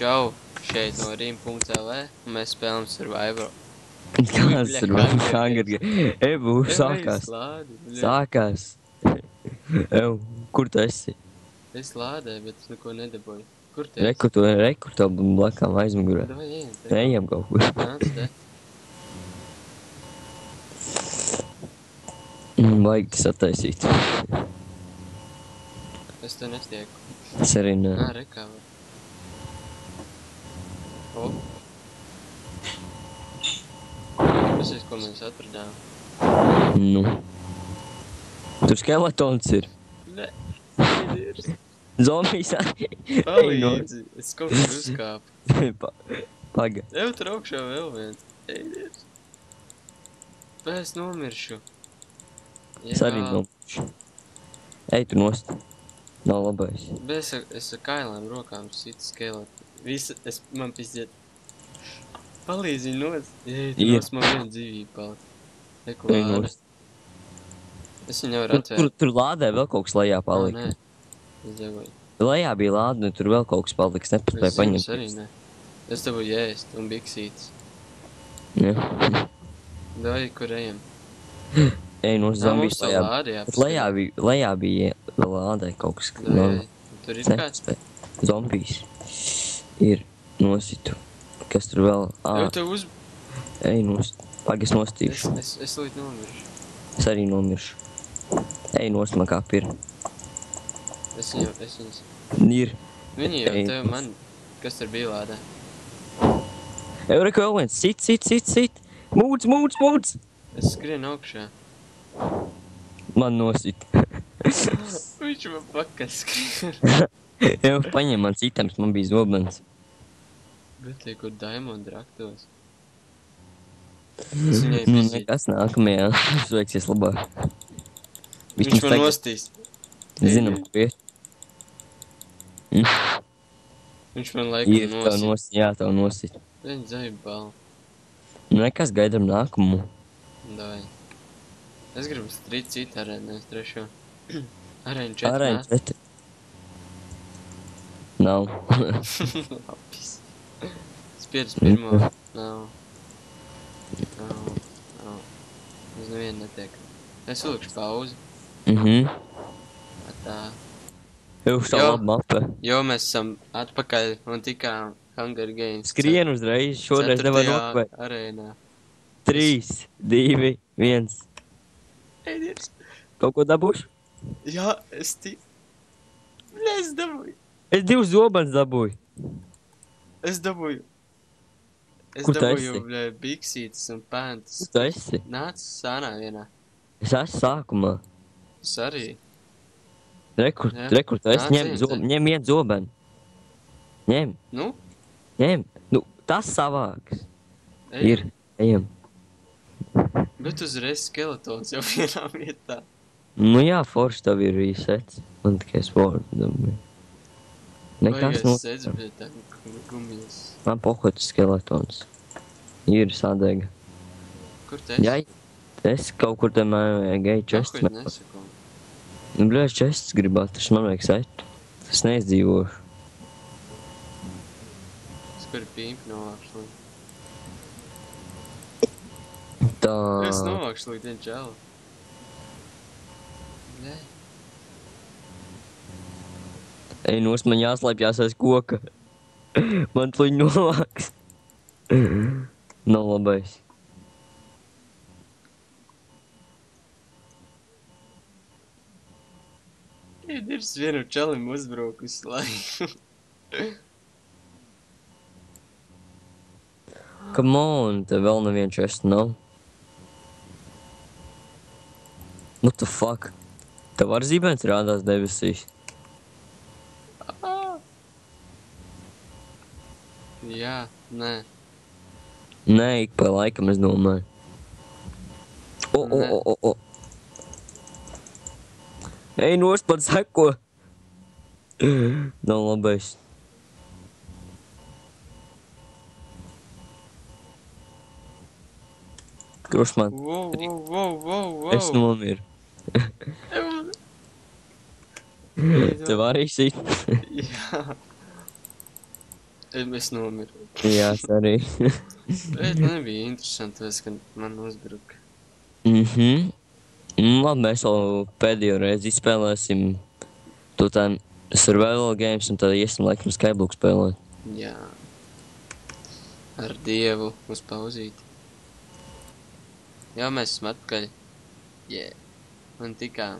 Čau, šeit no Rim.lv un mēs spēlējam Survivor. Kāds ir Hunger Games? Ebu, sākās. Sākās. Ev, kur tu esi? Es lādēju, bet es neko nedabūju. Kur tu esi? Rekur to blakām aizmugurē. Ejam kaut kur. Nāc te. Vajag tas attaisīt. Es te nestieku. Es arī ne. Nā, rekā var. O. Pasies, ko mēs atradām. Nu. Tur skeletons ir. Ne. Zombijs arī. Palīdzi. Es kaut kur uzkāpu. Paga. Ev, tur augšā vēl viens. Eidies. Bet es nomiršu. Es arī nomiršu. Ej, tu nost. Nav labais. Bet es ar kailām rokām situ skeletu. Man pizdiet. Palīdzi nost. Jei, tu nost man viena dzīvība palika. Eku lāda. Es viņu nevaru atvērt. Tur lādē vēl kaut kas lejā palika. Nē. Es devoju. Lejā bija lāda, un tur vēl kaut kas palika. Es nepaspēju paņemt. Es arī ne. Es tevu jēst un biksītes. Jā. Dai, kur ejam? Ej, no zombijas Mums to lādi lejā. Lejā bija vēl lādē kaut kas. Dai, tur ir kāds? Zombijas. Ir nositu. Kas tur vēl? Ev, tev uz... Ej, nost. Pag, es nostīšu. Es līdz nomiršu. Es arī nomiršu. Ej, nost man kā pir. Es viņus... Ir. Viņi jau tev man... Kas tur bija lādē? Ev, reku vēl viens. Sit. Mūdz. Es skrienu augšā. Man nosit. Viņš man pakaļ skrien. Ev, paņem man citams, man bija zobens. Bet tie, kur Diamond raktos. Es viņai Nu, pizīt. nekas nākamajā. Viņš veiksies labāk. Viņš man nostīs. Zinām, kur ir. Viņš man laikam nosīt. Jā, tev nosit. Viņa dzēja balu. Nu, nekas gaidam nākamu. Davai. Es gribu strīt citu arēnu, nevis trešo. Arēnu 4 Arēņ nā? 4. Nav. Lapis. Spiedz pirmo. Nav. Uz nevienu netiek. Es ulikšu pauzi. Tā. Ev, šā laba mapa. Jo mēs esam atpakaļ un tikām Hunger Games. Skrien uzreiz, šoreiz nevar nokavēt. Arēnā. 3, 2, 1. Eidies. Kaut ko dabūšu? Jā, es dabūju. Es 2 zobens dabūju. Es dabūju. Kur tu esi? Dabūju biksītes un pēntas. Kur tu esi? Nāc sānā vienā. Es esmu sākumā. Es arī. Rekur tu esi. Ņem iet zobeni. Ņem. Nu? Ņem. Nu, tas savāks. Ejam. Ir. Ejam. Bet uzreiz skeletons jau vienā vietā. Nu jā, forši tev ir resets. Man tikai sporta dabūja. Nekas Vajag sēdz, bet tā gumijas. Man pohotas skeletons. Ir sadega. Kur tu esi? Jā, es kaut kur te gēju čests. Kaut nesako. Nu, bļēs čests gribāt, tas man vajag set. Es neizdzīvošu. Es kuri pīmpi novākšu līdz. Tā. Es novākšu līdz vienu čelu. Nē. Ej, nost man jāslēpjās aiz koka. Man tuļ novāks. Nav labais. Ir vienu čelim uzbraukus laiku. Come on, te vēl nevienu čestu nav. What the fuck? Tev ar zibens rādās debesīs. Jā, nē. Nē, ik pa laikam es domāju. O. Ej, nost pat seko. Nav labais. Kurš man? Wow. Es nomiru. Tev arī sit? Jā. Es nomiru. Jā, es arī. Bet nebija interesanti, tas, ka man uzbruka. Labi, mēs vēl pēdējo reizi izspēlēsim to tā survival games un tad iesim laikam Skyblock spēlēt. Jā. Ar Dievu uz pauzīti. Jā, mēs esam atpakaļ. Yeah. Un tikā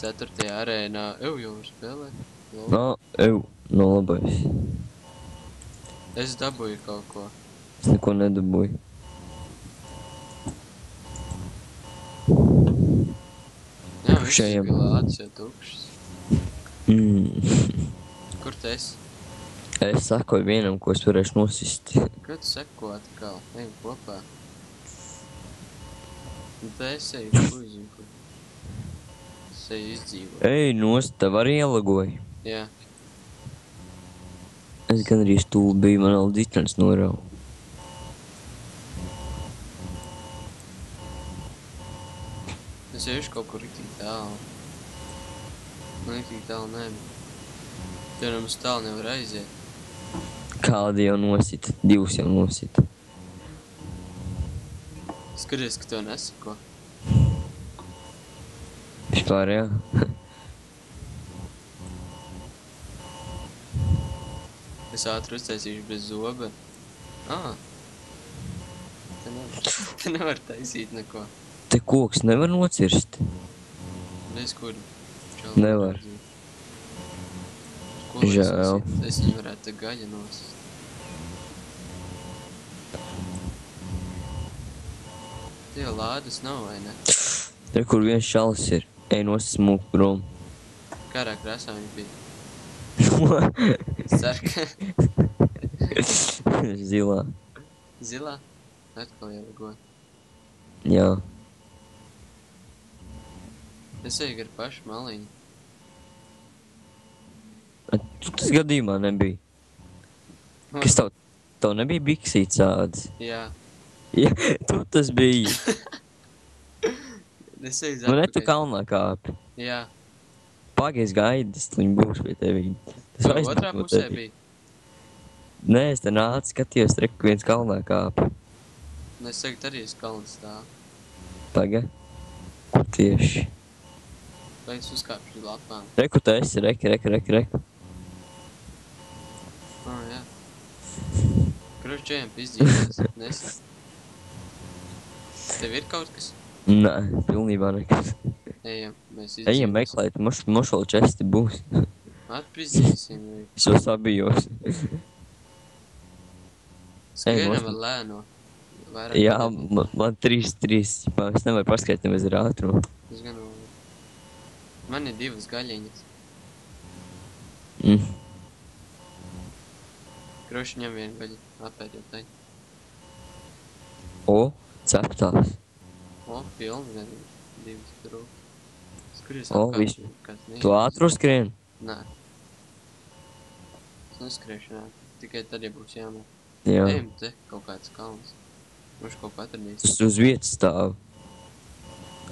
4. arēnā. Jau spēlē. No labais. Es dabūju kaut ko. Es neko nedabūju. Jā, viss bija lācis jau tukšas. Kur tu esi? Es sakoju vienam, ko es varēšu nosist. Kad tu seko atkal? Ejam kopā. Un te es eju puiziņu, kur es eju izdzīvot. Ej, nost, tev arī ielagoju. Jā. Es gan arī stūli biju, man vēl dzitrens norauj. Es ejuši kaut kur riktīgi tālu. Man riktīgi tālu nebija. Tev nemaz tālu nevar aiziet. Kādi jau nosit, 2 jau nosit. Skaties, ka tev nesako. Vispār, jā. Es ātri uztaisīšu bez zoba. Te nevar taisīt neko. Te koks nevar nocirst. Bez kur? Nevar. Žēl. Es viņu varētu te gaļa nosist. Tie lādes nav, vai ne? Te, kur viens šalis ir. Ej, nosis mūk prom. Kārā krāsā viņi bija? No. Sarka. Zilā. Zilā? Atkal ielagoju. Jā. Es eju gar pašu maliņu. Tas gadījumā nebija. Kas tev nebija biksīts ādas? Jā. Jā, tu tas bija. Es eju Nu, ne tu kalnā kāpi. Jā. Pagaidz gaidis, viņi būs pie tevi. Tu otrā pusē bija? Nē, es te nācu, skatījos, reku viens kalnā kāpi. Es tagad arī uz kalnu stāvu. Paga? Kur tieši? Vai es uzkāpšu uz lapām? Reku tu esi, reku. Jā. Krušķējam pizdzīvās. Nesi. Tev ir kaut kas? Nē, pilnībā nekas. Ejam, mēs izdzīvās. Ejam meklēt, moš vēl česti būs. Atpizdzīsim. Es jau sabijos. Skrienam ar lēno. Jā, man 3. Es nevaru paskaidrot nevis ar ātrumu. Es gan vēl. Man ir 2 gaļiņas. Kroši ņem vienu gaļu. Apēd jau tai. O, ceptās. Pilni gan 2 trūk. Skries visu. kāds Tu ātru skrien? Nē. Es neskriešu, nē. Tikai tad, ja būs jāmēt. Jā. Ejam te, kaut kāds kalns. Mums kaut ko atradīs. Tas uz vietas stāv.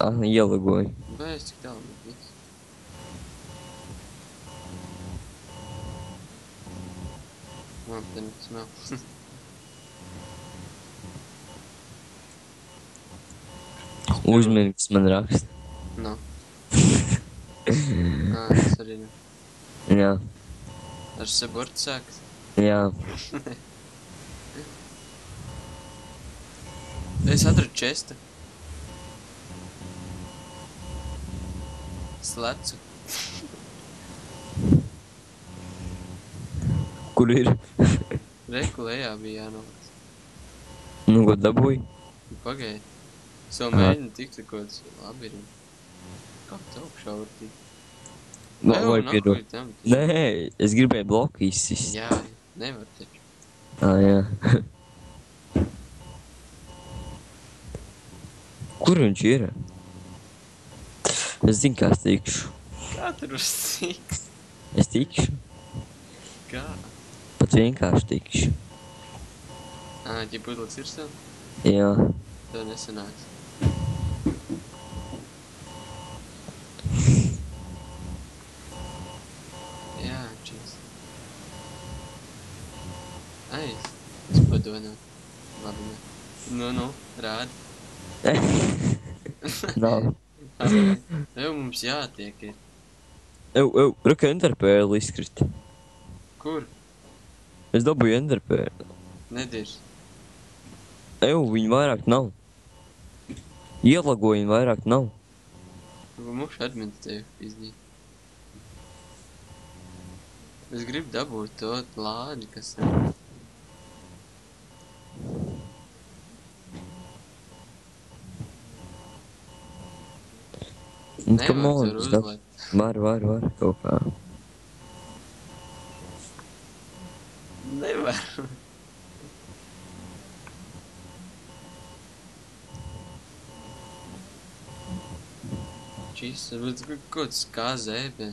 Ielagoju. Vēs, cik tālu bet viss. Man te smel. Uzmini, kas man raksta. No. Tas arī ne. Jā. Ar seburtu sākt? Jā. Es atradu česta. Slecu. Kur ir? Reku lejā bija jānolēc. Nu, ko dabūji? Pagaidi. Savu mēģinu tikt ar kaut kāds labirintu. Kā tu augšā var tikt? Vai piedod? Nē, es gribēju bloku izsist. Jā, nevar taču. Jā. Kur viņš ir? Es zinu, kā es tikšu. Kā tur uz tiks? Es tikšu. Kā? Pat vienkārši tikšu. Ja budlis ir sev? Jā. Tev nesanāks. Jā, čīs. Ai, es padonā. Labi, ne. Nu, rādi. Nav. Jau mums jātiek ir. Raka enderpēli izkrita. Kur? Es dabūju enderpēli. Nedirs. Viņu vairāk nav. Ielagoju, viņu vairāk nav. Mums admins tevi izdīt. Es gribu dabūt to lādi, kas ir. Come on, var kaut kā. Nevar. Čīs, varbūt kaut kāds KZB.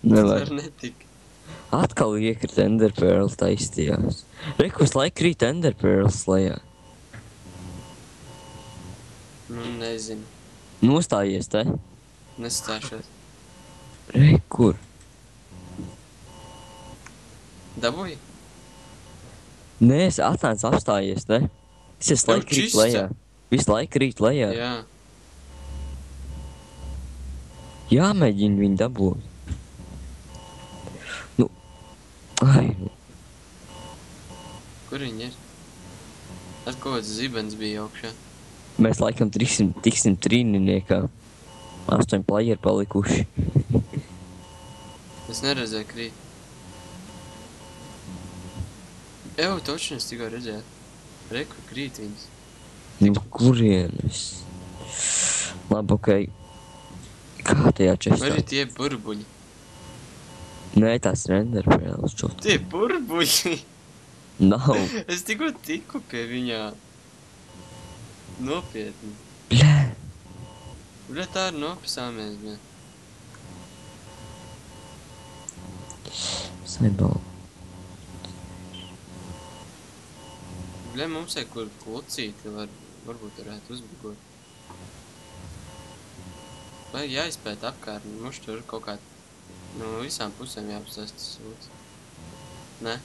Nevar. Var netik. Atkal iekrita enderpēles taistījās. Rekus laik krīt enderpēles lejā. Nu, nezinu. Nostājies, te? Nestāšos. Kur? Dabūji? Nē, es atnācu apstājies, te? Es visu laiku krīt lejā. Visu laiku krīt lejā. Jā. Jāmēģina viņu dabūt. Nu. Ai. Kur viņi ir? Ar kaut kāds zibens bija augšā. Mēs laikam tiksim trīniniekā. 8 playeri palikuši. Es neredzēju krīt. Točni es tikko redzēju. Reku krīt viņas. No kurienes? Labi, okei. Kā tajā čestā? Vai arī tie burbuļi? Nē, tās ir enderpēles čot. Tie burbuļi! Nav. Es tikko tiku pie viņā. Nopietni. Bļē. Bļē, tā ir nopisāmies, bļē. Saibal. Bļē, mums ir kur klucīti, varbūt varētu uzbugot. Vai jāizpēt apkārtni, mums tur kaut kā no visām pusēm jāapstāst tas sūds. Ne?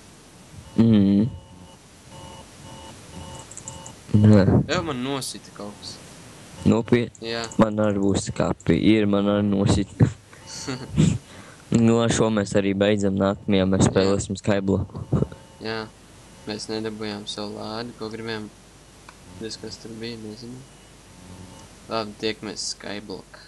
Nē. Jau man nosita kaut kas. Nopietni? Jā. Man arī būs kāpi. Ir, man arī nosita. Nu, ar šo mēs arī beidzam nākamajā. Mēs spēlēsim Skybloku. Jā. Mēs nedabujām savu lādi, ko gribējām. Kas tur bija, nezinu. Labi, tiekamies Skyblock.